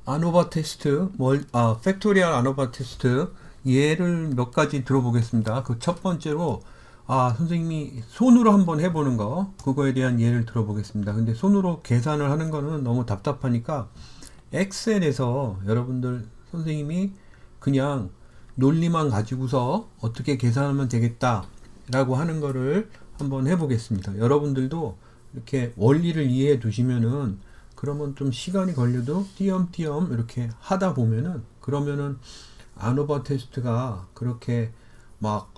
아노바 테스트, 팩토리얼 아노바 테스트 예를 몇 가지 들어보겠습니다. 그 첫 번째로 선생님이 손으로 한번 해보는 거, 그거에 대한 예를 들어보겠습니다. 근데 손으로 계산을 하는 거는 너무 답답하니까 엑셀에서 여러분들 선생님이 그냥 논리만 가지고서 어떻게 계산하면 되겠다 라고 하는 거를 한번 해보겠습니다. 여러분들도 이렇게 원리를 이해해 두시면은, 그러면 좀 시간이 걸려도 띄엄띄엄 이렇게 하다 보면은, 그러면은 아노바 테스트가 그렇게 막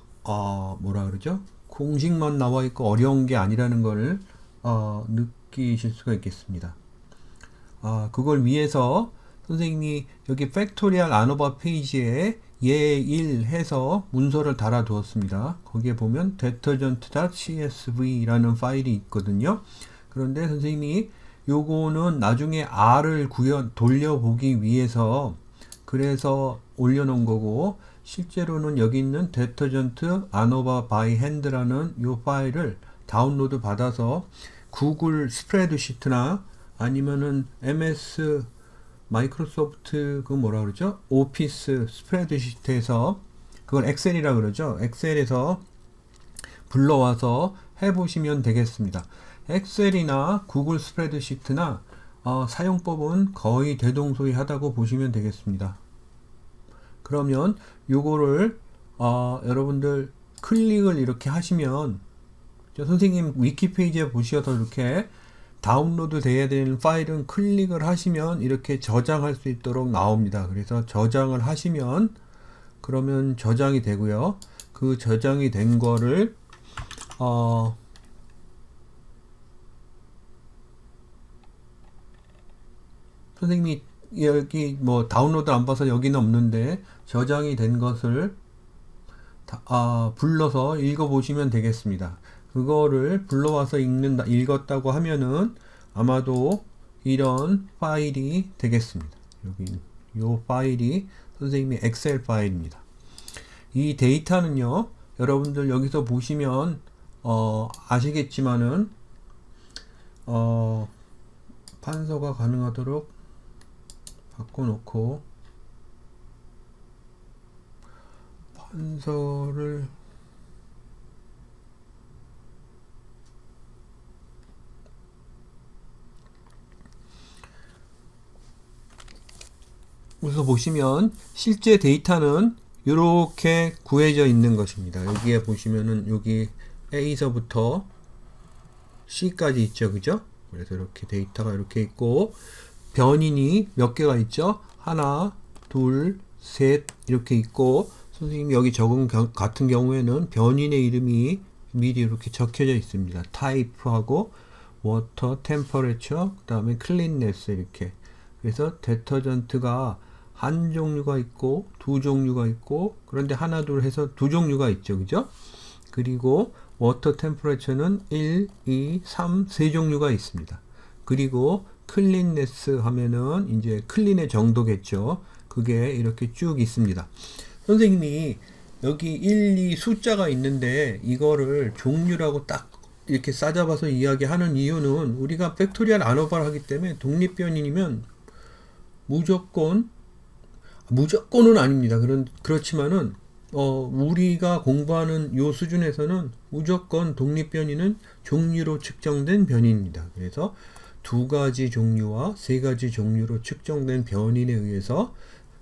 뭐라 그러죠? 공식만 나와 있고 어려운 게 아니라는 걸 느끼실 수가 있겠습니다. 그걸 위해서 선생님이 여기 팩토리얼 아노바 페이지에 예1 해서 문서를 달아 두었습니다. 거기에 보면 detergent.csv라는 파일이 있거든요. 그런데 선생님이 요거는 나중에 R을 돌려보기 위해서 그래서 올려놓은 거고, 실제로는 여기 있는 detergent anova by hand라는 요 파일을 다운로드 받아서 구글 스프레드시트나 아니면은 MS 마이크로소프트 그 뭐라 그러죠? 오피스 스프레드시트에서, 그건 엑셀이라 그러죠. 엑셀에서 불러와서 해보시면 되겠습니다. 엑셀이나 구글 스프레드시트나 사용법은 거의 대동소이하다고 보시면 되겠습니다. 그러면 요거를 여러분들 클릭을 이렇게 하시면, 선생님 위키페이지에 보셔서 이렇게 다운로드 돼야 되는 파일은 클릭을 하시면 이렇게 저장할 수 있도록 나옵니다. 그래서 저장을 하시면 그러면 저장이 되고요. 그 저장이 된 거를 선생님이 여기 뭐 다운로드 안 봐서 여기는 없는데 저장이 된 것을 불러서 읽어보시면 되겠습니다. 그거를 불러와서 읽었다고 하면은 아마도 이런 파일이 되겠습니다. 여기 요 파일이 선생님의 엑셀 파일입니다. 이 데이터는요, 여러분들 여기서 보시면 아시겠지만은 판서가 가능하도록 바꿔놓고 판서를 여기서 보시면 실제 데이터는 이렇게 구해져 있는 것입니다. 여기에 보시면은 여기 A서부터 C까지 있죠, 그죠? 그래서 이렇게 데이터가 이렇게 있고 변인이 몇 개가 있죠? 하나, 둘, 셋 이렇게 있고, 선생님이 여기 적은 같은 경우에는 변인의 이름이 미리 이렇게 적혀져 있습니다. 타입하고 워터, 템퍼레처, 그 다음에 클린네스 이렇게. 그래서 데터전트가 한 종류가 있고 두 종류가 있고, 그런데 하나 둘 해서 두 종류가 있죠, 그죠? 그리고 워터 템퍼레처는 1, 2, 3 세 종류가 있습니다. 그리고 클린네스 하면은 이제 클린의 정도겠죠. 그게 이렇게 쭉 있습니다. 선생님이 여기 1, 2 숫자가 있는데 이거를 종류라고 딱 이렇게 싸잡아서 이야기하는 이유는, 우리가 팩토리얼 아노바를 하기 때문에 독립변인이면 무조건은 아닙니다. 그렇지만은 우리가 공부하는 요 수준에서는 무조건 독립변인은 종류로 측정된 변인입니다. 그래서 두 가지 종류와 세 가지 종류로 측정된 변인에 의해서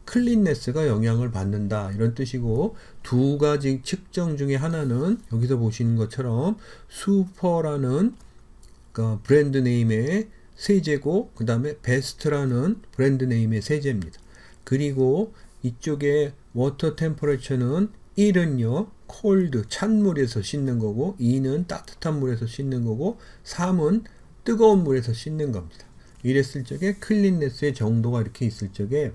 클린네스가 영향을 받는다, 이런 뜻이고, 두 가지 측정 중에 하나는 여기서 보시는 것처럼 슈퍼라는 브랜드 네임의 세제고, 그 다음에 베스트라는 브랜드 네임의 세제입니다. 그리고 이쪽에 워터 템퍼레처는 1은요 콜드 찬물에서 씻는 거고, 2는 따뜻한 물에서 씻는 거고, 3은 뜨거운 물에서 씻는 겁니다. 이랬을 적에 클린네스의 정도가 이렇게 있을 적에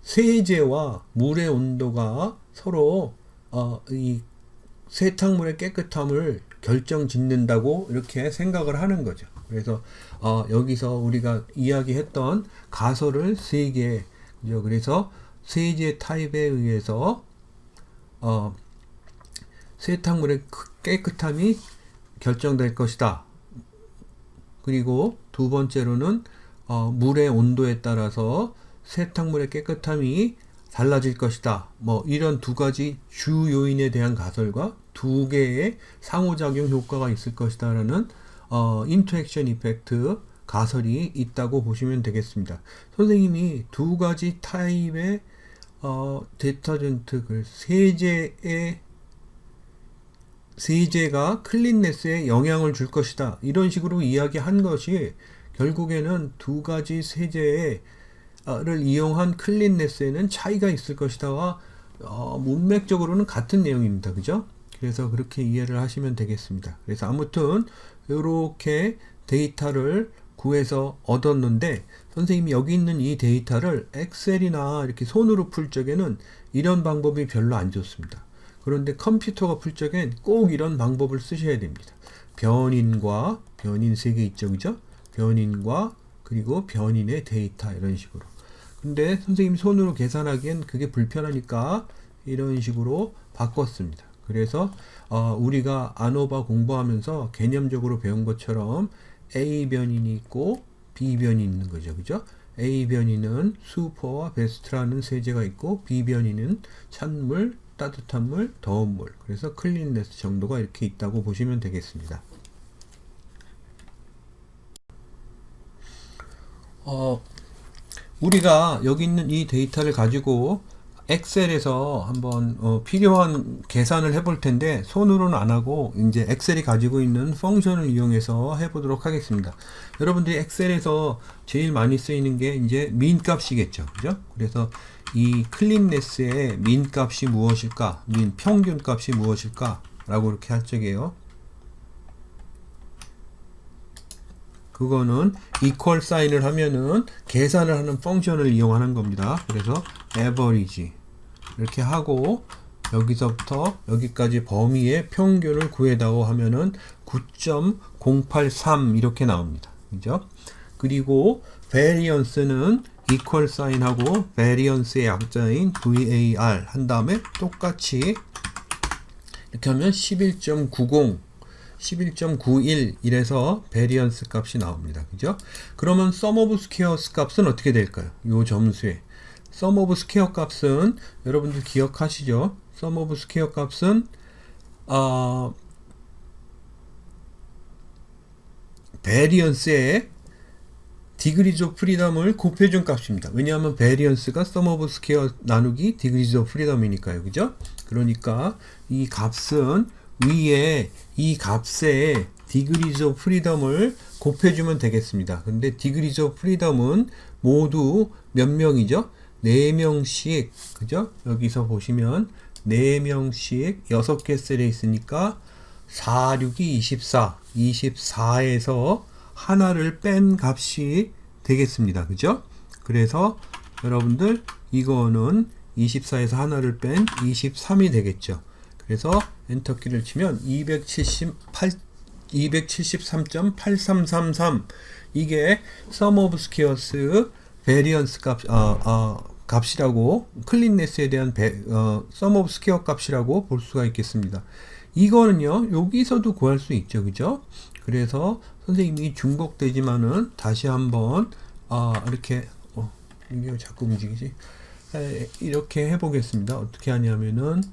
세제와 물의 온도가 서로 이 세탁물의 깨끗함을 결정짓는다고 이렇게 생각을 하는 거죠. 그래서 여기서 우리가 이야기했던 가설을 3개, 그죠? 그래서 세제 타입에 의해서 세탁물의 깨끗함이 결정될 것이다. 그리고 두 번째로는 물의 온도에 따라서 세탁물의 깨끗함이 달라질 것이다. 뭐 이런 두 가지 주 요인에 대한 가설과 두 개의 상호작용 효과가 있을 것이다 라는 인터액션 이펙트 가설이 있다고 보시면 되겠습니다. 선생님이 두 가지 타입의 데터전트 세제가 클린네스에 영향을 줄 것이다. 이런 식으로 이야기한 것이 결국에는 두 가지 세제를 이용한 클린네스에는 차이가 있을 것이다와 문맥적으로는 같은 내용입니다. 그죠? 그래서 그렇게 이해를 하시면 되겠습니다. 그래서 아무튼 이렇게 데이터를 구해서 얻었는데 선생님이 여기 있는 이 데이터를 엑셀이나 이렇게 손으로 풀 적에는 이런 방법이 별로 안 좋습니다. 그런데 컴퓨터가 풀 적엔 꼭 이런 방법을 쓰셔야 됩니다. 변인 3개 있죠, 그죠? 변인과 그리고 변인의 데이터 이런 식으로. 근데 선생님이 손으로 계산하기엔 그게 불편하니까 이런 식으로 바꿨습니다. 그래서 우리가 아노바 공부하면서 개념적으로 배운 것처럼 A 변인이 있고 B 변인이 있는 거죠, 그죠? A 변인은 슈퍼와 베스트라는 세제가 있고 B 변인은 찬물, 따뜻한 물, 더운 물. 그래서 클린네스 정도가 이렇게 있다고 보시면 되겠습니다. 우리가 여기 있는 이 데이터를 가지고 엑셀에서 한번 필요한 계산을 해볼 텐데 손으로는 안 하고 이제 엑셀이 가지고 있는 펑션을 이용해서 해보도록 하겠습니다. 여러분들이 엑셀에서 제일 많이 쓰이는 게 이제 민 값이겠죠, 그죠? 그래서 이 클린네스의 민 값이 무엇일까, 민 평균 값이 무엇일까 라고 이렇게 할 적이에요. 그거는 equal 사인을 하면은 계산을 하는 펑션을 이용하는 겁니다. 그래서 average 이렇게 하고 여기서부터 여기까지 범위의 평균을 구해다오 하면은 9.083 이렇게 나옵니다. 그죠? 그리고 variance는 equal 사인하고 variance의 약자인 var 한 다음에 똑같이 이렇게 하면 11.91 이래서 베리언스 값이 나옵니다. 그죠? 그러면 sum of squares 값은 어떻게 될까요? 요 점수에 sum of square 값은 여러분들 기억하시죠? sum of square 값은 베리언스의 degrees of freedom을 곱해준 값입니다. 왜냐하면 베리언스가 sum of square 나누기 degrees of freedom이니까요. 그죠? 그러니까 이 값은 위에 이 값에 degrees of freedom을 곱해주면 되겠습니다. 근데 degrees of freedom은 모두 몇 명이죠? 4명씩, 그죠? 여기서 보시면 4명씩 6개 셀에 있으니까 4, 6이 24, 24에서 하나를 뺀 값이 되겠습니다. 그죠? 그래서 여러분들 이거는 24에서 하나를 뺀 23이 되겠죠. 그래서 엔터키를 치면 273.8333 이게 sum of squares variance 값이라고 클린네스에 대한 sum of square 값이라고 볼 수가 있겠습니다. 이거는요 여기서도 구할 수 있죠, 그죠? 그래서 선생님이 중복되지만은 다시 한번 이렇게 이게 자꾸 움직이지? 이렇게 해보겠습니다. 어떻게 하냐면은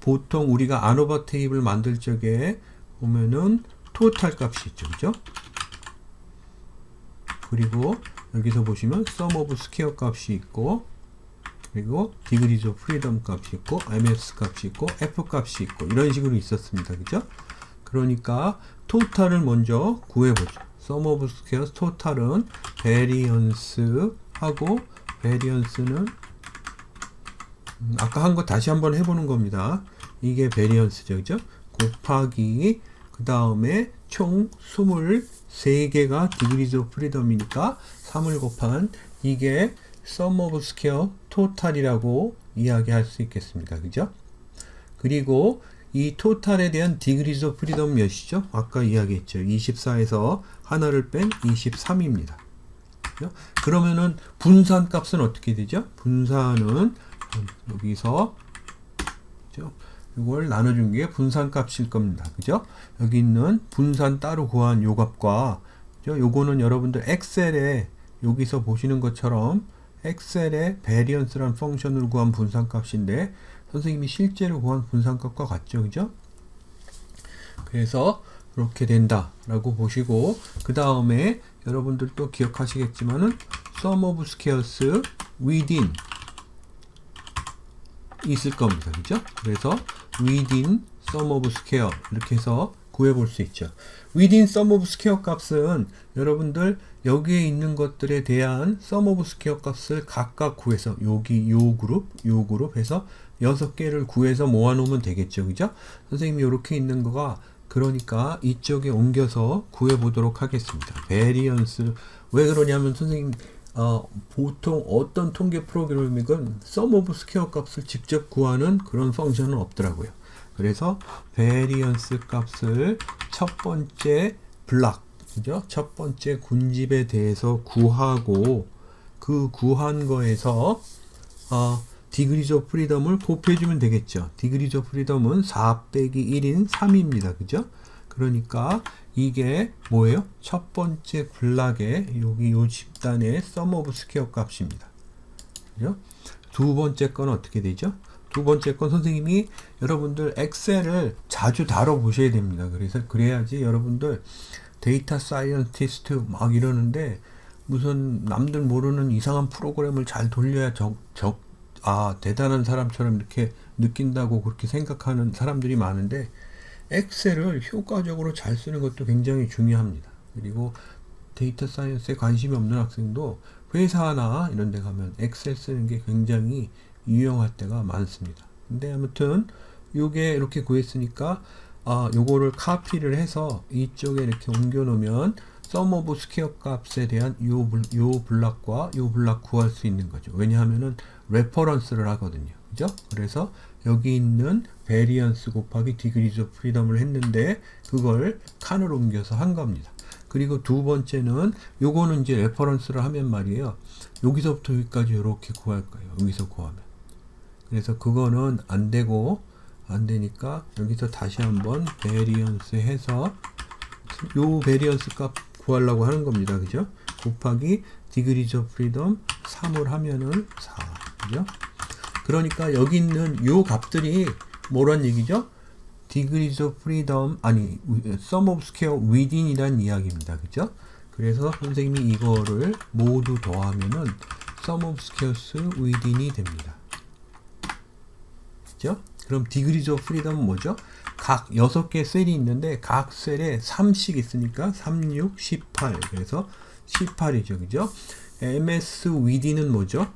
보통 우리가 아노바 테이블 만들 적에 보면은 토탈 값이 있죠, 그죠? 그리고 여기서 보시면 sum of square 값이 있고, 그리고 degrees of freedom 값이 있고, ms 값이 있고, f 값이 있고, 이런 식으로 있었습니다, 그죠? 그러니까 토탈을 먼저 구해보죠. sum of squares 토탈은 variance 하고, variance는 아까 한 거 다시 한번 해보는 겁니다. 이게 베리언스죠, 그죠? 곱하기 그 다음에 총 23개가 degrees of freedom이니까 3을 곱한 이게 sum of square 토탈이라고 이야기할 수 있겠습니다. 그죠? 그리고 이 토탈에 대한 degrees of freedom 몇이죠? 아까 이야기했죠. 24에서 하나를 뺀 23입니다. 그죠? 그러면은 분산 값은 어떻게 되죠? 분산은 여기서 그죠? 이걸 나눠준 게 분산 값일 겁니다. 그죠? 여기 있는 분산 따로 구한 요 값과 그죠? 요거는 여러분들 엑셀에 여기서 보시는 것처럼 엑셀의 variance라는 펑션으로 구한 분산값인데 선생님이 실제로 구한 분산값과 같죠, 그죠? 그래서 그렇게 된다라고 보시고, 그 다음에 여러분들도 기억하시겠지만은 sum of squares within 있을 겁니다, 그죠? 그래서 within sum of square 이렇게 해서 구해볼 수 있죠. within sum of square 값은 여러분들 여기에 있는 것들에 대한 sum of square 값을 각각 구해서 여기 요 그룹 해서 6개를 구해서 모아놓으면 되겠죠, 그죠? 선생님이 이렇게 있는 거가 그러니까 이쪽에 옮겨서 구해보도록 하겠습니다. variance 왜 그러냐면 선생님 보통 어떤 통계 프로그래밍은 sum of square 값을 직접 구하는 그런 펑션은 없더라고요. 그래서 variance 값을 첫 번째 블락, 그죠? 첫 번째 군집에 대해서 구하고 그 구한 거에서 degrees of freedom을 곱해주면 되겠죠. degrees of freedom은 4 빼기 1인 3입니다. 그죠? 그러니까 이게 뭐예요? 첫 번째 블락의 여기 요 집단의 sum of square 값입니다. 그죠? 두 번째 건 어떻게 되죠? 두 번째 건 선생님이 여러분들 엑셀을 자주 다뤄보셔야 됩니다. 그래서 그래야지 여러분들 데이터 사이언티스트 막 이러는데 무슨 남들 모르는 이상한 프로그램을 잘 돌려야 대단한 사람처럼 이렇게 느낀다고 그렇게 생각하는 사람들이 많은데 엑셀을 효과적으로 잘 쓰는 것도 굉장히 중요합니다. 그리고 데이터 사이언스에 관심이 없는 학생도 회사나 이런 데 가면 엑셀 쓰는 게 굉장히 유용할 때가 많습니다. 근데 아무튼 요게 이렇게 구했으니까 요거를 카피를 해서 이쪽에 이렇게 옮겨 놓으면 sum of square 값에 대한 요 블락과 요 블락 구할 수 있는 거죠. 왜냐하면은 레퍼런스를 하거든요. 그죠? 그래서 여기 있는 variance 곱하기 degrees of freedom을 했는데 그걸 칸으로 옮겨서 한 겁니다. 그리고 두 번째는 요거는 이제 레퍼런스를 하면 말이에요. 여기서부터 여기까지 이렇게 구할 거예요. 여기서 구하면. 그래서 그거는 안 되고 안 되니까 여기서 다시 한번 variance 해서 요 variance 값 구하려고 하는 겁니다. 그죠? 곱하기 degrees of freedom 3을 하면은 4. 그죠? 그러니까 여기 있는 요 값들이 뭐란 얘기죠? degrees of freedom 아니 sum of square within 이란 이야기입니다. 그죠? 그래서 선생님이 이거를 모두 더하면은 sum of squares within이 됩니다. 그죠? 그럼 degrees of freedom은 뭐죠? 각 6개 셀이 있는데 각 셀에 3씩 있으니까 3, 6, 18 그래서 18이죠. 그죠? ms within은 뭐죠?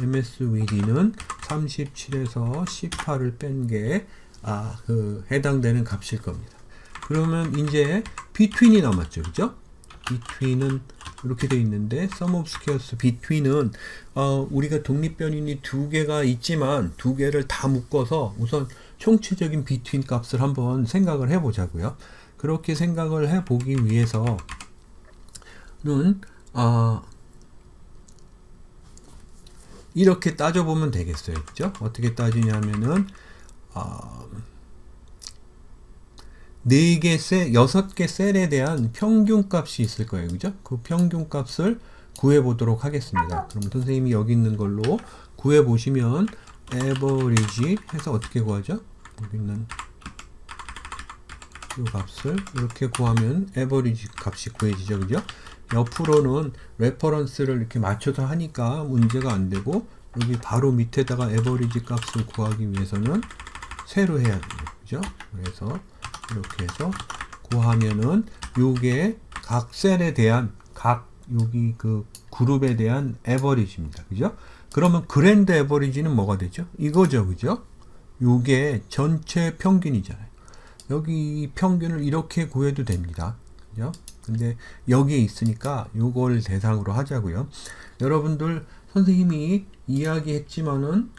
ms within은 37에서 18을 뺀 게 해당되는 값일 겁니다. 그러면 이제 between이 남았죠. 그죠? between은 이렇게 되어 있는데 sum of squares between은 우리가 독립변인이 두 개가 있지만 두 개를 다 묶어서 우선 총체적인 between 값을 한번 생각을 해 보자고요. 그렇게 생각을 해 보기 위해서는 이렇게 따져보면 되겠어요. 그죠? 어떻게 따지냐면은 4개 셀, 6개 셀에 대한 평균 값이 있을 거예요. 그죠? 그 평균 값을 구해 보도록 하겠습니다. 그럼 선생님이 여기 있는 걸로 구해 보시면 average 해서 어떻게 구하죠? 여기 있는 이 값을 이렇게 구하면 average 값이 구해지죠. 그죠? 옆으로는 레퍼런스를 이렇게 맞춰서 하니까 문제가 안 되고 여기 바로 밑에다가 average 값을 구하기 위해서는 세로 해야 돼요. 그죠? 그래서 이렇게 해서 구하면은 요게 각 셀에 대한 여기 그 그룹에 대한 에버리지입니다. 그죠? 그러면 그랜드 에버리지는 뭐가 되죠? 이거죠. 그죠? 요게 전체 평균이잖아요. 여기 평균을 이렇게 구해도 됩니다. 그죠? 근데 여기에 있으니까 요걸 대상으로 하자고요. 여러분들 선생님이 이야기했지만은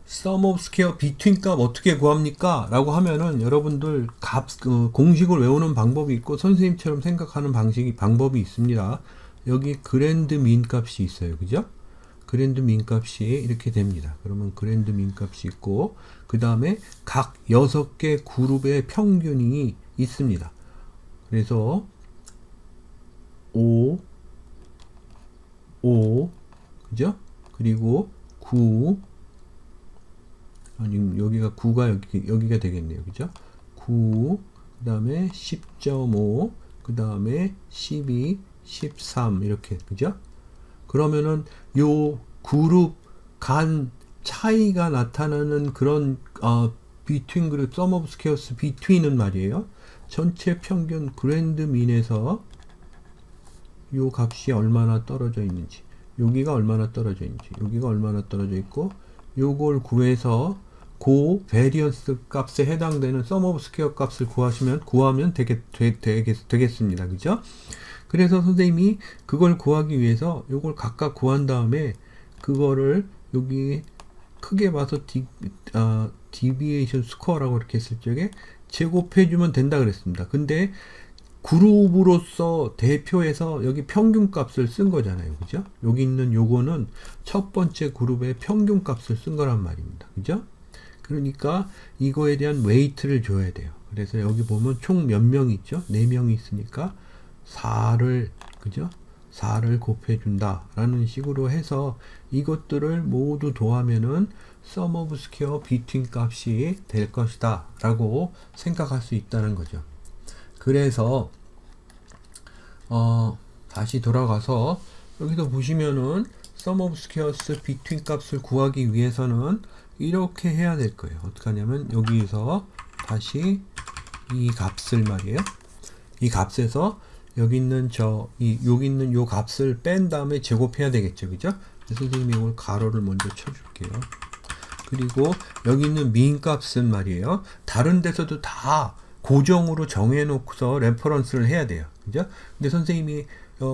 sum of square between 값 어떻게 구합니까? 라고 하면은 여러분들 공식을 외우는 방법이 있고 선생님처럼 생각하는 방법이 있습니다. 여기 그랜드 민 값이 있어요. 그죠? 그랜드 민 값이 이렇게 됩니다. 그러면 그랜드 민 값이 있고, 그 다음에 각 6개 그룹의 평균이 있습니다. 그래서 5, 그죠? 그리고 9, 아니 여기가 9가 여기가 되겠네요. 그죠? 9, 그 다음에 10.5, 그 다음에 12, 13 이렇게, 그죠? 그러면은 요 그룹 간 차이가 나타나는 그런 between 그룹 sum of squares between은 말이에요. 전체 평균 그랜드 민에서 요 값이 얼마나 떨어져 있는지, 여기가 얼마나 떨어져 있는지, 여기가 얼마나 떨어져 있고, 요걸 구해서 그 베리언스 값에 해당되는 sum of square 값을 구하면 되겠습니다. 그죠? 그래서 선생님이 그걸 구하기 위해서 요걸 각각 구한 다음에 그거를 여기 크게 봐서 deviation score라고 이렇게 했을 적에 제곱해주면 된다 그랬습니다. 근데 그룹으로서 대표해서 여기 평균 값을 쓴 거잖아요. 그죠? 여기 있는 요거는 첫 번째 그룹의 평균 값을 쓴 거란 말입니다. 그죠? 그러니까 이거에 대한 웨이트를 줘야 돼요. 그래서 여기 보면 총 몇 명 있죠? 4명이 있으니까 4를, 그죠? 4를 곱해준다 라는 식으로 해서 이것들을 모두 더하면은 sum of square between 값이 될 것이다 라고 생각할 수 있다는 거죠. 그래서 다시 돌아가서 여기서 보시면은 sum of squares between 값을 구하기 위해서는 이렇게 해야 될 거예요. 어떻게 하냐면 여기서 다시 이 값을 말이에요. 이 값에서 여기 있는 여기 있는 요 값을 뺀 다음에 제곱해야 되겠죠. 그죠? 그래서 선생님이 이걸 가로를 먼저 쳐줄게요. 그리고 여기 있는 민 값은 말이에요. 다른 데서도 다 고정으로 정해놓고서 레퍼런스를 해야 돼요. 그죠? 근데 선생님이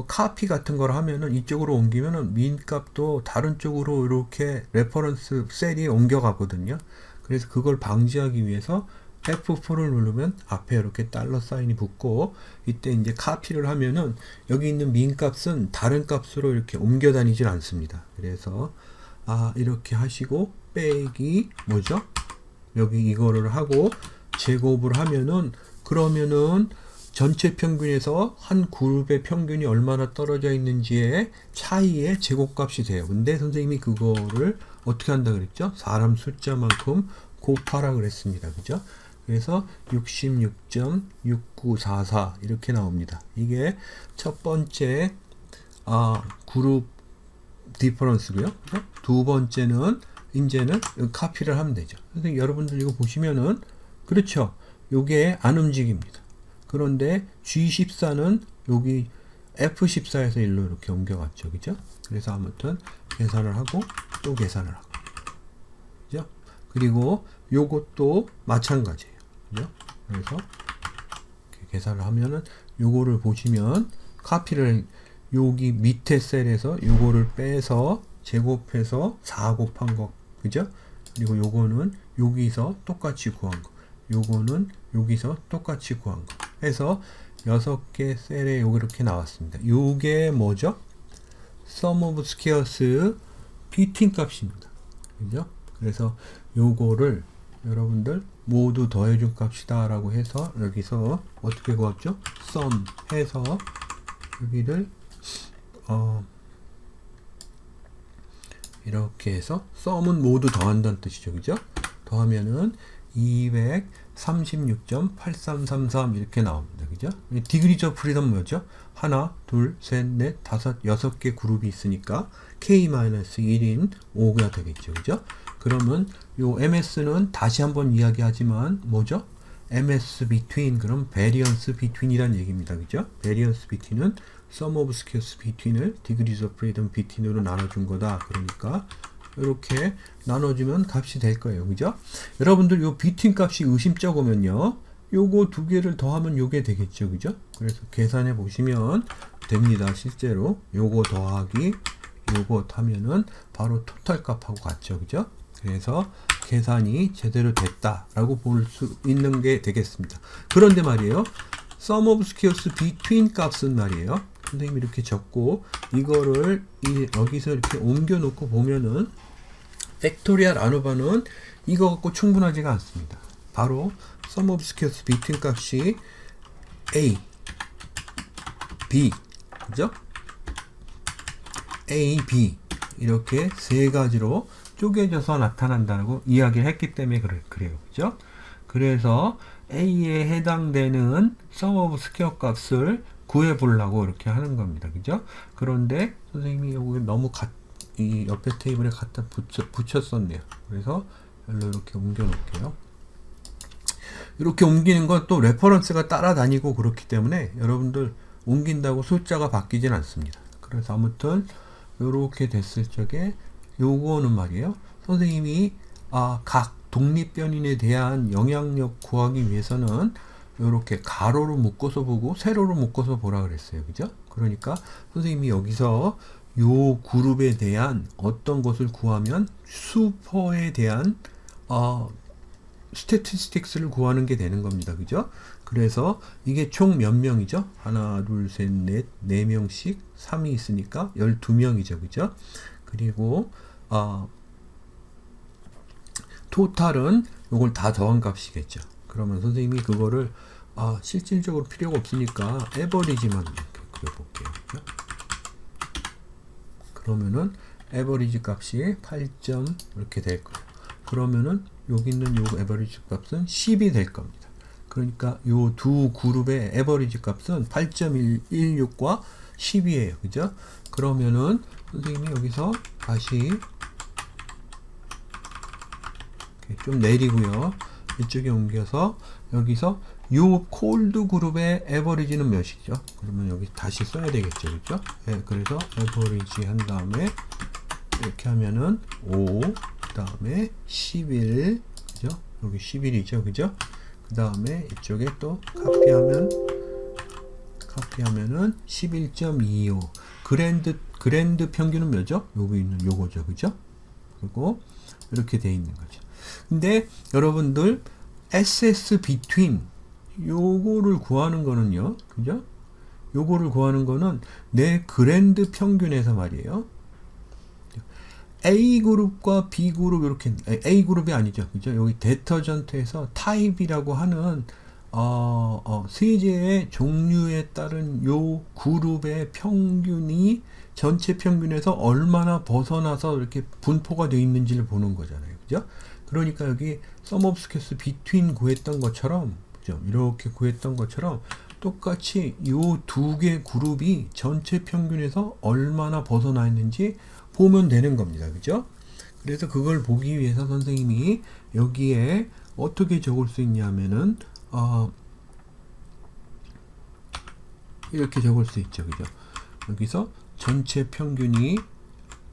카피 같은 걸 하면은 이쪽으로 옮기면은 민 값도 다른 쪽으로 이렇게 레퍼런스 셀이 옮겨가거든요. 그래서 그걸 방지하기 위해서 F4를 누르면 앞에 이렇게 달러 사인이 붙고, 이때 이제 카피를 하면은 여기 있는 민 값은 다른 값으로 이렇게 옮겨 다니질 않습니다. 그래서 이렇게 하시고 빼기 뭐죠? 여기 이거를 하고 제곱을 하면은, 그러면은 전체 평균에서 한 그룹의 평균이 얼마나 떨어져 있는지의 차이의 제곱값이 돼요. 근데 선생님이 그거를 어떻게 한다 그랬죠? 사람 숫자만큼 곱하라 그랬습니다. 그죠? 그래서 66.6944 이렇게 나옵니다. 이게 첫 번째 그룹 디퍼런스고요. 두 번째는 이제는 카피를 하면 되죠. 선생님 여러분들 이거 보시면은 그렇죠. 요게 안 움직입니다. 그런데 G14는 여기 F14에서 1로 이렇게 옮겨갔죠. 그죠? 그래서 아무튼 계산을 하고 또 계산을 하고. 그죠? 그리고 요것도 마찬가지예요. 그죠? 그래서 이렇게 계산을 하면은 요거를 보시면 카피를 여기 밑에 셀에서 요거를 빼서 제곱해서 4 곱한 거. 그죠? 그리고 요거는 여기서 똑같이 구한 거. 요거는 여기서 똑같이 구한 거 해서 6개 셀에 요게 이렇게 나왔습니다. 요게 뭐죠? sum of squares between 값입니다. 그죠? 그래서 요거를 여러분들 모두 더해준 값이다 라고 해서 여기서 어떻게 구하죠? sum 해서 여기를 이렇게 해서 sum은 모두 더한다는 뜻이죠. 그죠? 더하면은 236.8333 이렇게 나옵니다. 그죠? 디그리즈 오브 프리덤 뭐죠? 하나, 둘, 셋, 넷, 다섯, 6개 그룹이 있으니까 K-1인 5가 되겠죠. 그죠? 그러면 요 MS는 다시 한번 이야기하지만 뭐죠? MS between, 그럼 variance between이란 얘기입니다. 그죠? variance between은 sum of squares between을 degrees of freedom between으로 나눠준 거다. 그러니까 이렇게 나눠주면 값이 될 거예요. 그죠? 여러분들 요 between 값이 의심적 오면요, 요거 두 개를 더하면 요게 되겠죠. 그죠? 그래서 계산해 보시면 됩니다. 실제로 요거 더하기 요거 하면은 바로 토탈 값하고 같죠. 그죠? 그래서 계산이 제대로 됐다라고 볼 수 있는 게 되겠습니다. 그런데 말이에요, sum of squares between 값은 말이에요, 선생님이 이렇게 적고 이거를 여기서 이렇게 옮겨 놓고 보면은 팩토리얼 아노바는 이거 갖고 충분하지가 않습니다. 바로 sum of squares between 값이 a, b, 그죠? a, b 이렇게 세 가지로 쪼개져서 나타난다고 이야기를 했기 때문에 그래요. 그죠? 그래서 a에 해당되는 sum of square 값을 구해 보려고 이렇게 하는 겁니다. 그죠? 그런데 선생님이 여기 너무 이 옆에 테이블에 갖다 붙였었네요. 그래서 여기로 이렇게 옮겨 놓을게요. 이렇게 옮기는 건 또 레퍼런스가 따라다니고 그렇기 때문에 여러분들 옮긴다고 숫자가 바뀌진 않습니다. 그래서 아무튼 이렇게 됐을 적에 요거는 말이에요. 선생님이 각 독립변인에 대한 영향력 구하기 위해서는 이렇게 가로로 묶어서 보고 세로로 묶어서 보라 그랬어요. 그죠? 그러니까 선생님이 여기서 요 그룹에 대한 어떤 것을 구하면 슈퍼에 대한 스태티스틱스를 구하는 게 되는 겁니다. 그죠? 그래서 이게 총 몇 명이죠? 하나, 둘, 셋, 넷, 4명씩 3이 있으니까 12명이죠. 그죠? 그리고 토탈은 요걸 다 더한 값이겠죠. 그러면 선생님이 그거를 실질적으로 필요가 없으니까 에버리지만 이렇게 그려볼게요. 그죠? 그러면은 에버리지 값이 8점 이렇게 될 거예요. 그러면은 여기 있는 요 에버리지 값은 10이 될 겁니다. 그러니까 요 두 그룹의 에버리지 값은 8.16과 10이에요. 그죠? 그러면은 선생님이 여기서 다시 이렇게 좀 내리고요. 이쪽에 옮겨서 여기서 요 콜드 그룹의 에버리지는 몇이죠? 그러면 여기 다시 써야 되겠죠. 그죠? 네, 그래서 에버리지 한 다음에 이렇게 하면은 5, 그 다음에 11, 그죠? 여기 11이죠. 그죠? 그 다음에 이쪽에 또 카피하면은 11.25. 그랜드 평균은 몇죠? 여기 있는 요거죠. 그죠? 그리고 이렇게 돼 있는 거죠. 근데 여러분들 SS between 요거를 구하는 거는요. 그죠? 요거를 구하는 거는 내 그랜드 평균에서 말이에요. A그룹과 B그룹 이렇게 A그룹이 아니죠. 그죠? 여기 데터전트에서 타입이라고 하는 세제의 종류에 따른 요 그룹의 평균이 전체 평균에서 얼마나 벗어나서 이렇게 분포가 되어 있는지를 보는 거잖아요. 그죠? 그러니까 여기 sum of squares between 구했던 것처럼 그죠? 이렇게 구했던 것처럼 똑같이 요 두 개 그룹이 전체 평균에서 얼마나 벗어나 있는지 보면 되는 겁니다. 그죠? 그래서 그걸 보기 위해서 선생님이 여기에 어떻게 적을 수 있냐면은 이렇게 적을 수 있죠. 그죠? 여기서 전체 평균이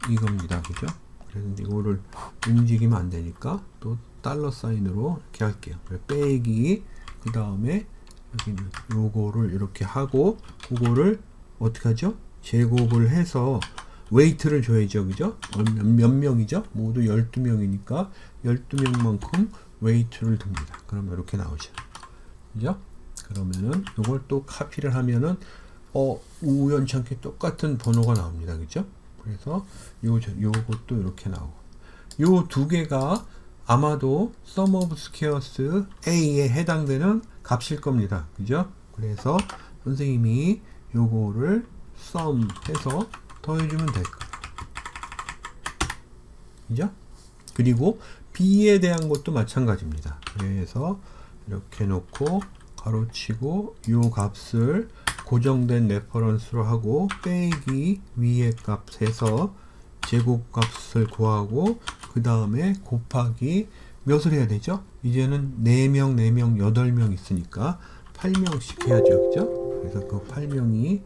이겁니다. 그죠? 그래서 이거를 움직이면 안 되니까 또 달러 사인으로 이렇게 할게요. 빼기 그 다음에 여기는 요거를 이렇게 하고 그거를 어떻게 하죠? 제곱을 해서 웨이트를 줘야죠. 그죠? 몇 명이죠? 모두 12명이니까 12명만큼 웨이트를 둡니다. 그러면 이렇게 나오죠. 그죠? 그러면은 이걸 또 카피를 하면은 우연찮게 똑같은 번호가 나옵니다. 그죠? 그래서 요것도 이렇게 나오고 요 두 개가 아마도 sum of squares A에 해당되는 값일 겁니다. 그죠? 그래서 선생님이 요거를 sum 해서 더해주면 될 거예요. 그죠? 그리고 B에 대한 것도 마찬가지입니다. 그래서 이렇게 놓고 가로치고 요 값을 고정된 레퍼런스로 하고 빼기 위의 값에서 제곱값을 구하고 그 다음에 곱하기 몇을 해야 되죠? 이제는 4명, 4명, 8명 있으니까 8명씩 해야죠. 그죠? 그래서 그 8명이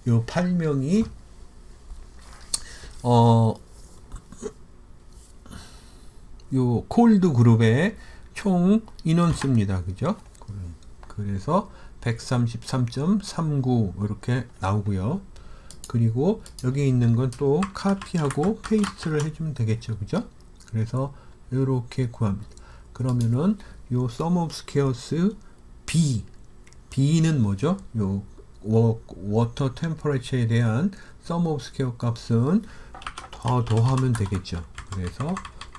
요 8명이 요 콜드 그룹의 총 인원수입니다. 그죠? 그래서 133.39 이렇게 나오고요. 그리고 여기 있는 건 또 카피하고 페이스트를 해주면 되겠죠. 그죠? 그래서 이렇게 구합니다. 그러면은 요 sum of squares B는 뭐죠? 요 워터 템퍼레처에 대한 sum of square 값은 더하면 되겠죠. 그래서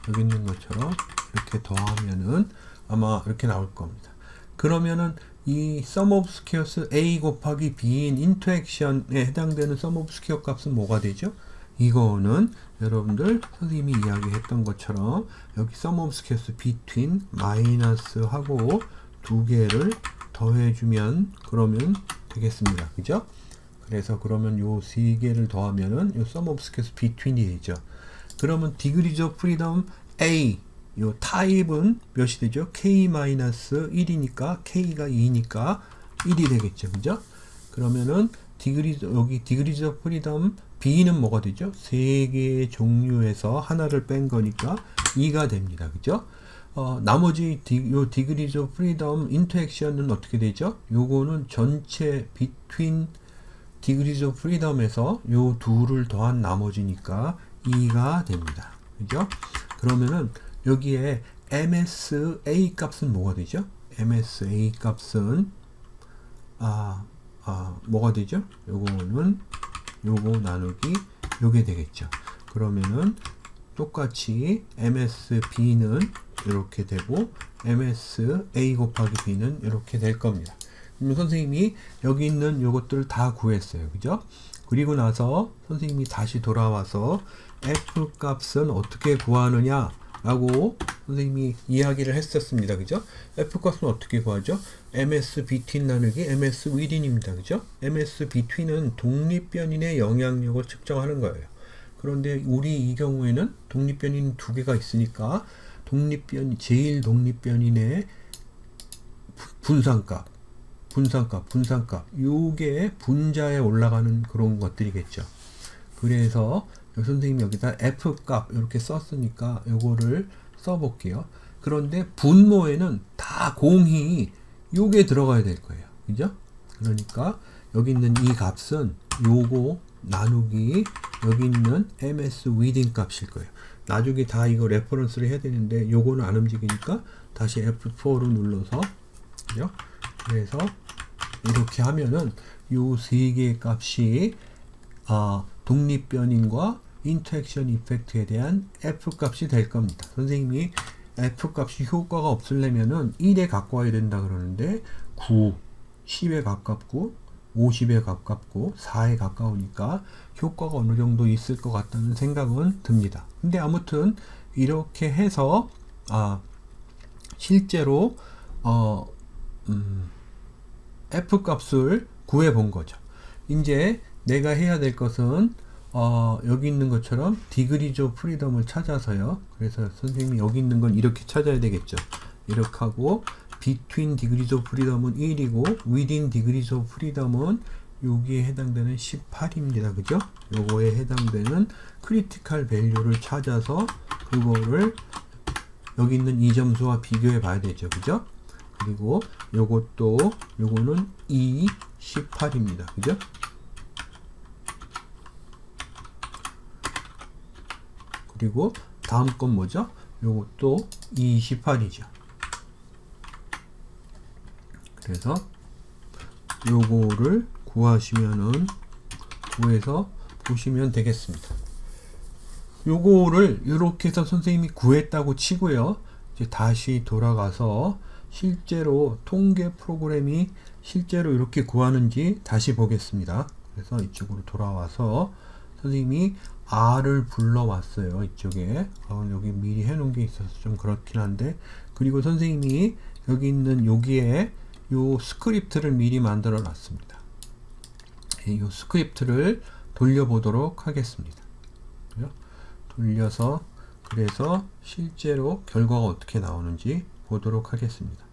여기 있는 것처럼 이렇게 더하면은 아마 이렇게 나올 겁니다. 그러면은 이 sum of squares A 곱하기 B인 인터액션에 해당되는 sum of square 값은 뭐가 되죠? 이거는 여러분들 선생님이 이야기했던 것처럼 여기 sum of squares between 마이너스 하고 두 개를 더해주면 그러면 되겠습니다. 그죠? 그래서 그러면 요 세 개를 더하면은 요 sum of squares between이 되죠. 그러면 degrees of freedom A 요 타입은 몇이 되죠? K-1이니까 K가 2니까 1이 되겠죠. 그죠? 그러면은 여기 degrees of freedom B는 뭐가 되죠? 세 개의 종류에서 하나를 뺀 거니까 2가 됩니다. 그죠? 나머지 요 degrees of freedom interaction은 어떻게 되죠? 요거는 전체 between degrees of freedom에서 요 둘을 더한 나머지니까 2가 됩니다. 그죠? 그러면은 여기에 MSA 값은 뭐가 되죠? MSA 값은 뭐가 되죠? 요거는 요거 나누기 요게 되겠죠. 그러면은 똑같이 MSB는 이렇게 되고 MSA 곱하기 B는 이렇게 될 겁니다. 그럼 선생님이 여기 있는 요것들을 다 구했어요. 그죠? 그리고 나서 선생님이 다시 돌아와서 F 값은 어떻게 구하느냐 라고 선생님이 이야기를 했었습니다. 그죠? F 값은 어떻게 구하죠? MS between 나누기 MS within입니다. 그죠? MS between은 독립변인의 영향력을 측정하는 거예요. 그런데 우리 이 경우에는 독립변인 두 개가 있으니까 제일 독립변인의 분산값 요게 분자에 올라가는 그런 것들이겠죠. 그래서 선생님이 여기다 F 값 이렇게 썼으니까 요거를 써볼게요. 그런데 분모에는 다 공이 요게 들어가야 될 거예요. 그죠? 그러니까 여기 있는 이 값은 요거 나누기 여기 있는 MS within 값일 거예요. 나중에 다 이거 레퍼런스를 해야 되는데 요거는 안 움직이니까 다시 F4로 눌러서 그죠? 그래서 이렇게 하면은 요 세 개의 값이 독립변인과 인터액션 이펙트에 대한 F 값이 될 겁니다. 선생님이 F 값이 효과가 없으려면은 1에 가까워야 된다 그러는데 9, 10에 가깝고 50에 가깝고 4에 가까우니까 효과가 어느 정도 있을 것 같다는 생각은 듭니다. 근데 아무튼 이렇게 해서 실제로 F 값을 구해 본 거죠. 이제 내가 해야 될 것은 여기 있는 것처럼 degrees of freedom을 찾아서요. 그래서 선생님이 여기 있는 건 이렇게 찾아야 되겠죠. 이렇게 하고 between degrees of freedom은 1이고 within degrees of freedom은 여기에 해당되는 18입니다. 그죠? 요거에 해당되는 critical value를 찾아서 그거를 여기 있는 이 점수와 비교해 봐야 되죠. 그죠? 그리고 요거는 2, 18입니다. 그죠? 그리고 다음 건 뭐죠? 요것도 2, 18이죠. 그래서 요거를 구해서 보시면 되겠습니다. 요거를 이렇게 해서 선생님이 구했다고 치고요. 이제 다시 돌아가서 실제로 통계 프로그램이 실제로 이렇게 구하는지 다시 보겠습니다. 그래서 이쪽으로 돌아와서 선생님이 R을 불러왔어요. 이쪽에 여기 미리 해놓은 게 있어서 좀 그렇긴 한데, 그리고 선생님이 여기 있는 여기에 요 스크립트를 미리 만들어 놨습니다. 이 스크립트를 돌려보도록 하겠습니다. 돌려서 그래서 실제로 결과가 어떻게 나오는지 보도록 하겠습니다.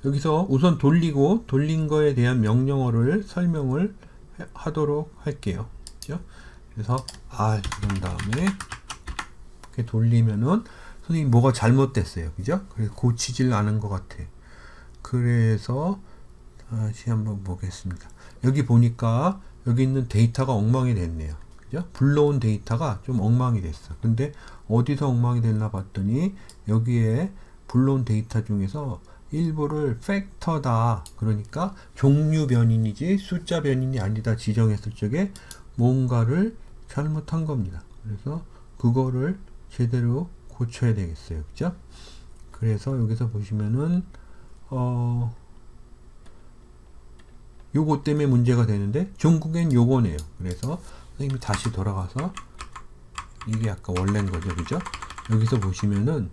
여기서 우선 돌린 거에 대한 명령어를 설명을 하도록 할게요. 그죠? 그래서 그런 다음에 이렇게 돌리면은 선생님 뭐가 잘못됐어요. 그죠? 그래서 고치질 않은 것 같아. 그래서 다시 한번 보겠습니다. 여기 보니까 여기 있는 데이터가 엉망이 됐네요. 그죠? 불러온 데이터가 좀 엉망이 됐어. 근데 어디서 엉망이 됐나 봤더니 여기에 불러온 데이터 중에서 일부를 팩터다, 그러니까 종류 변인이지 숫자 변인이 아니다 지정했을 적에 뭔가를 잘못한 겁니다. 그래서 그거를 제대로 고쳐야 되겠어요. 그죠? 그래서 여기서 보시면은 요거 때문에 문제가 되는데 종국엔 요거네요. 그래서 선생님이 다시 돌아가서 이게 아까 원래인 거죠. 그죠? 여기서 보시면은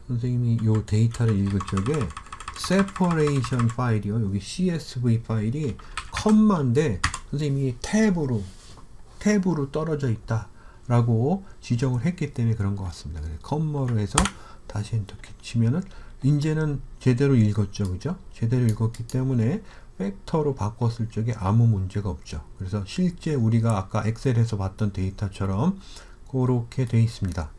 선생님이 요 데이터를 읽을 적에 separation 파일이요. 여기 CSV 파일이 컴마인데 선생님이 탭으로 떨어져 있다 라고 지정을 했기 때문에 그런 것 같습니다. 컴마로 해서 다시 엔터키 치면은 이제는 제대로 읽었죠. 그죠? 제대로 읽었기 때문에 팩터로 바꿨을 적에 아무 문제가 없죠. 그래서 실제 우리가 아까 엑셀에서 봤던 데이터처럼 그렇게 돼 있습니다.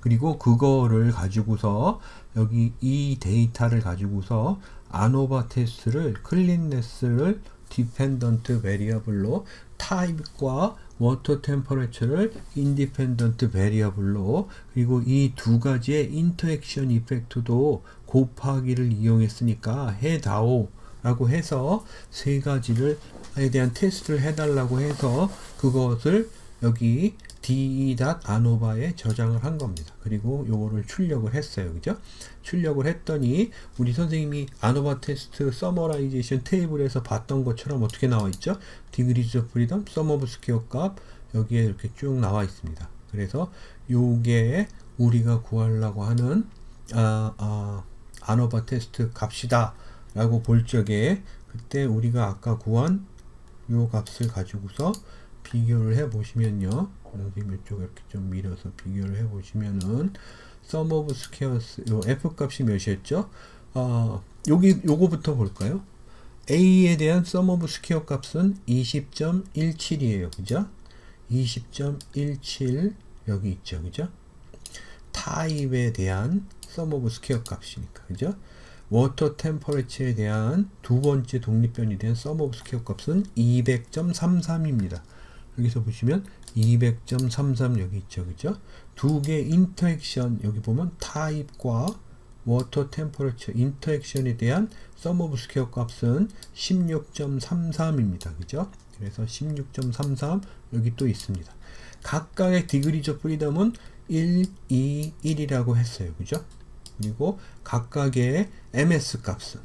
그리고 그거를 가지고서 여기 이 데이터를 가지고서 아노바 테스트를 클린네스를 디펜던트 베리어블로 타입과 워터 템퍼레처를 인디펜던트 베리어블로 그리고 이 두 가지의 인터액션 이펙트도 곱하기를 이용했으니까 해다오 라고 해서 세 가지를 에 대한 테스트를 해달라고 해서 그것을 여기 de.anova에 저장을 한 겁니다. 그리고 요거를 출력을 했어요. 그죠? 출력을 했더니 우리 선생님이 아노바 테스트 서머라이제이션 테이블에서 봤던 것처럼 어떻게 나와 있죠? 디그리즈 오브 프리덤, 썸 오브 스퀘어 값 여기에 이렇게 쭉 나와 있습니다. 그래서 요게 우리가 구하려고 하는 아노바 테스트 값이다 라고 볼 적에 그때 우리가 아까 구한 요 값을 가지고서 비교를 해 보시면요. 선생님 이쪽 이렇게 좀 밀어서 비교를 해 보시면은 sum of squares 요 f 값이 몇이었죠? 여기 요거부터 볼까요? a에 대한 sum of square 값은 20.17이에요. 그죠? 20.17 여기 있죠. 그죠? 타입에 대한 sum of square 값이니까. 그죠? 워터 템퍼레처에 대한 두 번째 독립변이 된 sum of square 값은 200.33입니다. 여기서 보시면 200.33 여기 있죠. 그죠? 두 개 인터액션 여기 보면 타입과 워터 템퍼레처 인터액션에 대한 sum of square 값은 16.33입니다. 그죠? 그래서 16.33 여기 또 있습니다. 각각의 디그리즈 오브 프리덤은 1, 2, 1이라고 했어요. 그죠? 그리고 각각의 ms 값은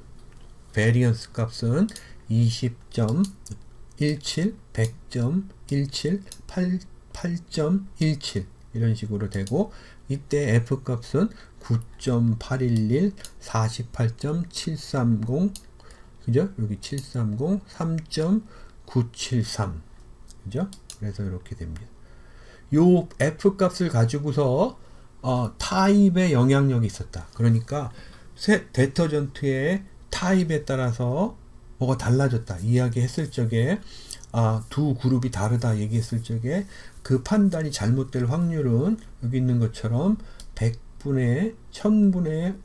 베리언스 값은 20.17, 100.17, 8.17 이런 식으로 되고 이때 f 값은 9.811, 48.730 그죠? 여기 730, 3.973 그죠? 그래서 이렇게 됩니다. 요 f 값을 가지고서 타입의 영향력이 있었다. 그러니까 데터전트의 타입에 따라서 뭐가 달라졌다 이야기했을 적에 두 그룹이 다르다 얘기했을 적에 그 판단이 잘못될 확률은 여기 있는 것처럼 100분의 1000분의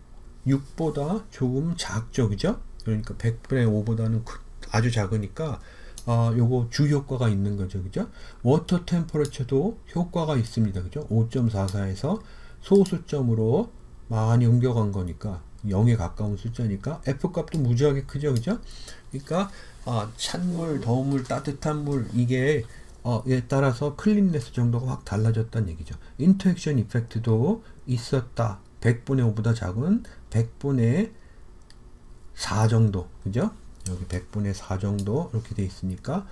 6보다 조금 작죠. 그죠? 그러니까 100분의 5보다는 아주 작으니까 요거 주 효과가 있는 거죠. 그죠? 워터 템퍼레처도 효과가 있습니다. 그죠? 5.44에서 소수점으로 많이 옮겨간 거니까 0에 가까운 숫자니까 F 값도 무지하게 크죠. 그죠? 그러니까 찬물, 더운 물, 따뜻한 물 이게 에 따라서 클린네스 정도가 확 달라졌다는 얘기죠. 인터액션 이펙트도 있었다. 100분의 5보다 작은 100분의 4 정도. 그죠? 여기 100분의 4 정도 이렇게 돼 있으니까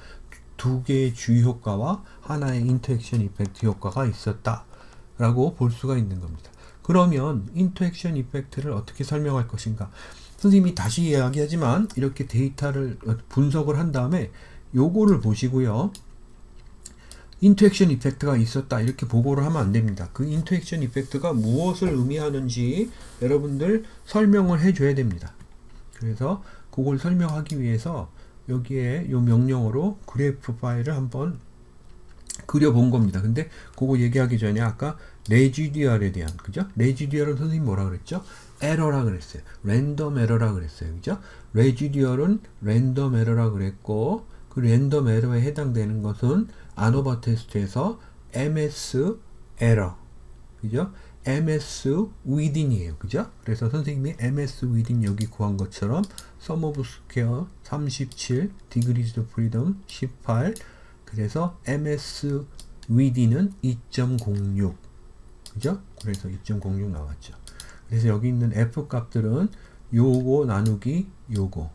두 개의 주요 효과와 하나의 인터액션 이펙트 효과가 있었다 라고 볼 수가 있는 겁니다. 그러면 인터액션 이펙트를 어떻게 설명할 것인가? 선생님이 다시 이야기하지만 이렇게 데이터를 분석을 한 다음에 요거를 보시고요. 인터액션 이펙트가 있었다 이렇게 보고를 하면 안 됩니다. 그 인터액션 이펙트가 무엇을 의미하는지 여러분들 설명을 해줘야 됩니다. 그래서 그걸 설명하기 위해서 여기에 요 명령어로 그래프 파일을 한번 그려본 겁니다. 근데 그거 얘기하기 전에 아까 레지듀얼에 대한 그죠? 레지듀얼은 선생님 뭐라 그랬죠? 에러라 그랬어요. 랜덤 에러라 그랬어요. 그죠? 레지듀얼은 랜덤 에러라 그랬고 그 랜덤 에러에 해당되는 것은 아노바 테스트에서 ms 에러 그죠? ms within이에요. 그죠? 그래서 선생님이 ms within 여기 구한 것처럼 sum of square 37, degrees of freedom 18, 그래서 ms within은 2.06. 그죠? 그래서 2.06 나왔죠. 그래서 여기 있는 f 값들은 요거 나누기 요거,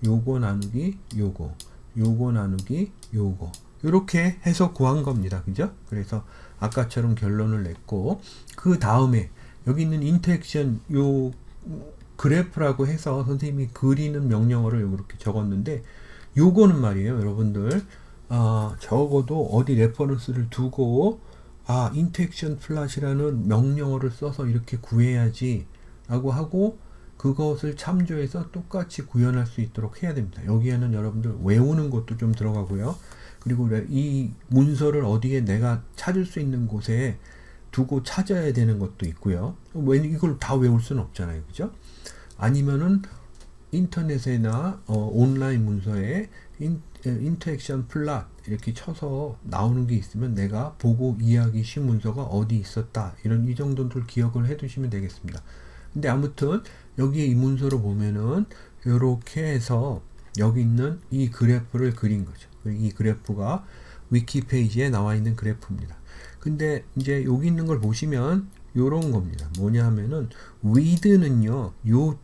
요거 나누기 요거, 요거 나누기 요거, 이렇게 해서 구한 겁니다. 그죠? 그래서 아까처럼 결론을 냈고, 그 다음에 여기 있는 인터랙션 요 그래프라고 해서 선생님이 그리는 명령어를 이렇게 적었는데, 요거는 말이에요, 여러분들 적어도 어디 레퍼런스를 두고 인터랙션 플롯이라는 명령어를 써서 이렇게 구해야지 라고 하고, 그것을 참조해서 똑같이 구현할 수 있도록 해야 됩니다. 여기에는 여러분들 외우는 것도 좀 들어가고요. 그리고 이 문서를 어디에 내가 찾을 수 있는 곳에 두고 찾아야 되는 것도 있고요. 이걸 다 외울 수는 없잖아요. 그죠? 아니면은 인터넷이나 온라인 문서에 인터랙션 플롯 이렇게 쳐서 나오는 게 있으면 내가 보고 이해하기 쉬운 문서가 어디 있었다, 이 정도들 기억을 해 두시면 되겠습니다. 근데 아무튼 여기에 이 문서로 보면은 이렇게 해서 여기 있는 이 그래프를 그린 거죠. 이 그래프가 위키 페이지에 나와 있는 그래프입니다. 근데 이제 여기 있는 걸 보시면 요런 겁니다. 뭐냐 하면은 wid는요, 요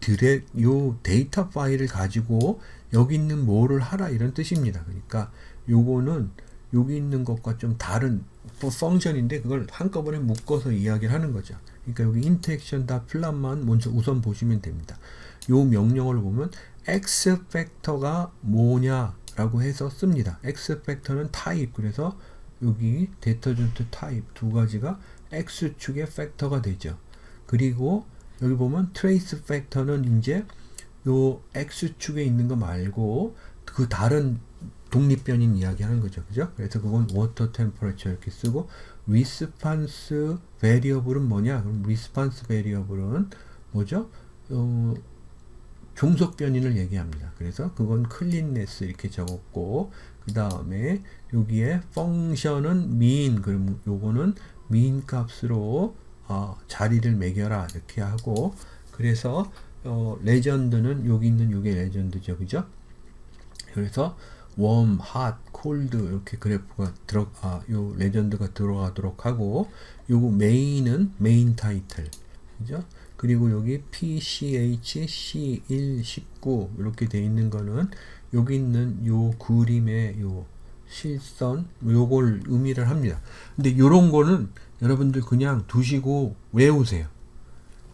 데이터 파일을 가지고 여기 있는 뭐를 하라, 이런 뜻입니다. 그러니까 요거는 여기 있는 것과 좀 다른 펑션인데 그걸 한꺼번에 묶어서 이야기를 하는 거죠. 그러니까 여기 인터랙션 다 플랫만 먼저 우선 보시면 됩니다. 요 명령어를 보면 x 팩터가 뭐냐 라고 해서 씁니다. x 팩터는 타입, 그래서 여기 데터전트 타입 두 가지가 x축의 팩터가 되죠. 그리고 여기 보면 트레이스 팩터는 이제 요 x축에 있는 거 말고 그 다른 독립변인 이야기 하는 거죠. 그죠? 그래서 그건 워터 템퍼레처 이렇게 쓰고, 리스판스 베리어블은 뭐냐? 그럼 리스판스 베리어블은 뭐죠? 종속 변인을 얘기합니다. 그래서 그건 클린네스 이렇게 적었고, 그 다음에 여기에 펑션은 mean, 그럼 요거는 mean 값으로 자리를 매겨라 이렇게 하고, 그래서 레전드는 여기 있는 요게 레전드죠. 그죠? 그래서 웜, 핫, 콜드 이렇게 그래프가 요 레전드가 들어가도록 하고, 요거 메인은 메인 타이틀. 그죠? 그리고 여기 PCH C1 19 이렇게 돼 있는 거는 여기 있는 요 그림의 요 실선 요걸 의미를 합니다. 근데 요런 거는 여러분들 그냥 두시고 외우세요.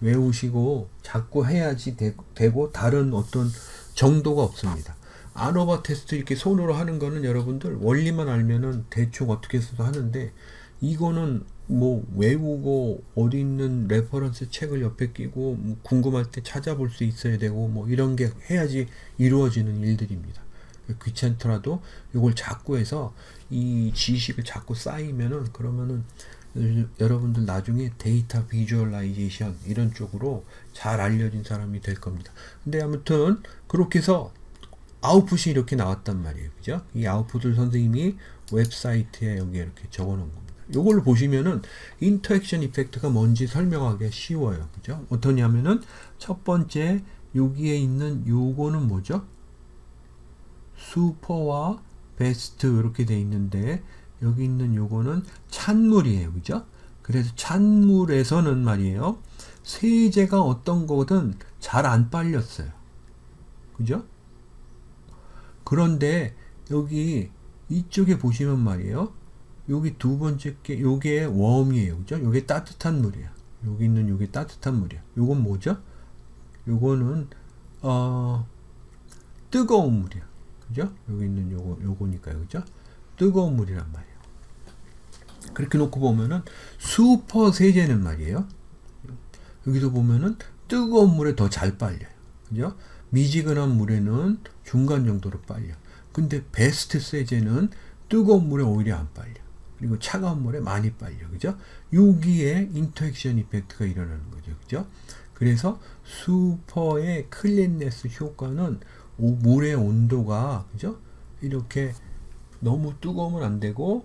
외우시고 자꾸 해야지 되고 다른 어떤 정도가 없습니다. 안오버 테스트 이렇게 손으로 하는 거는 여러분들 원리만 알면은 대충 어떻게 해서도 하는데, 이거는 뭐 외우고 어디 있는 레퍼런스 책을 옆에 끼고 뭐 궁금할 때 찾아볼 수 있어야 되고 뭐 이런 게 해야지 이루어지는 일들입니다. 귀찮더라도 이걸 자꾸 해서 이 지식을 자꾸 쌓이면은, 그러면은 여러분들 나중에 데이터 비주얼라이제이션 이런 쪽으로 잘 알려진 사람이 될 겁니다. 근데 아무튼 그렇게 해서 아웃풋이 이렇게 나왔단 말이에요. 그죠? 이 아웃풋을 선생님이 웹사이트에 여기 이렇게 적어 놓은 겁니다. 요걸 보시면은 인터랙션 이펙트가 뭔지 설명하기가 쉬워요. 그죠? 어떠냐면은 첫 번째 여기에 있는 요거는 뭐죠? 슈퍼와 베스트 이렇게 돼 있는데, 여기 있는 요거는 찬물이에요. 그죠? 그래서 찬물에서는 말이에요, 세제가 어떤 거든 잘 안 빨렸어요. 그죠? 그런데 여기 이쪽에 보시면 말이에요, 여기 두 번째 게 요게 웜이에요. 그죠? 요게 따뜻한 물이에요. 여기 있는 요게 따뜻한 물이에요. 요건 뭐죠? 요거는 뜨거운 물이에요. 그죠? 여기 있는 요거니까요. 그죠? 뜨거운 물이란 말이에요. 그렇게 놓고 보면은 슈퍼 세제는 말이에요, 여기서 보면은 뜨거운 물에 더 잘 빨려요. 그죠? 미지근한 물에는 중간 정도로 빨려. 근데 베스트 세제는 뜨거운 물에 오히려 안 빨려. 그리고 차가운 물에 많이 빨려. 그죠? 여기에 인터액션 이펙트가 일어나는 거죠. 그죠? 그래서 슈퍼의 클린네스 효과는 물의 온도가, 그죠? 이렇게 너무 뜨거우면 안 되고,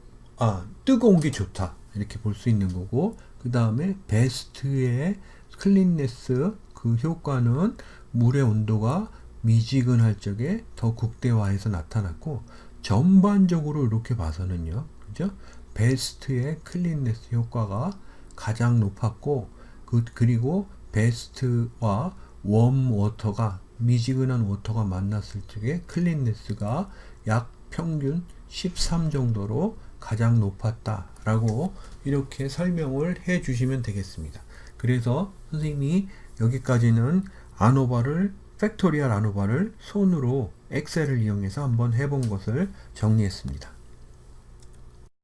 뜨거운 게 좋다. 이렇게 볼 수 있는 거고, 그 다음에 베스트의 클린네스 그 효과는 물의 온도가 미지근할 적에 더 극대화해서 나타났고, 전반적으로 이렇게 봐서는요, 그죠? 베스트의 클린네스 효과가 가장 높았고, 그리고 베스트와 웜 워터가 미지근한 워터가 만났을 적에 클린네스가 약 평균 13 정도로 가장 높았다라고 이렇게 설명을 해 주시면 되겠습니다. 그래서 선생님이 여기까지는 팩토리얼 아노바를 손으로 엑셀을 이용해서 한번 해본 것을 정리했습니다.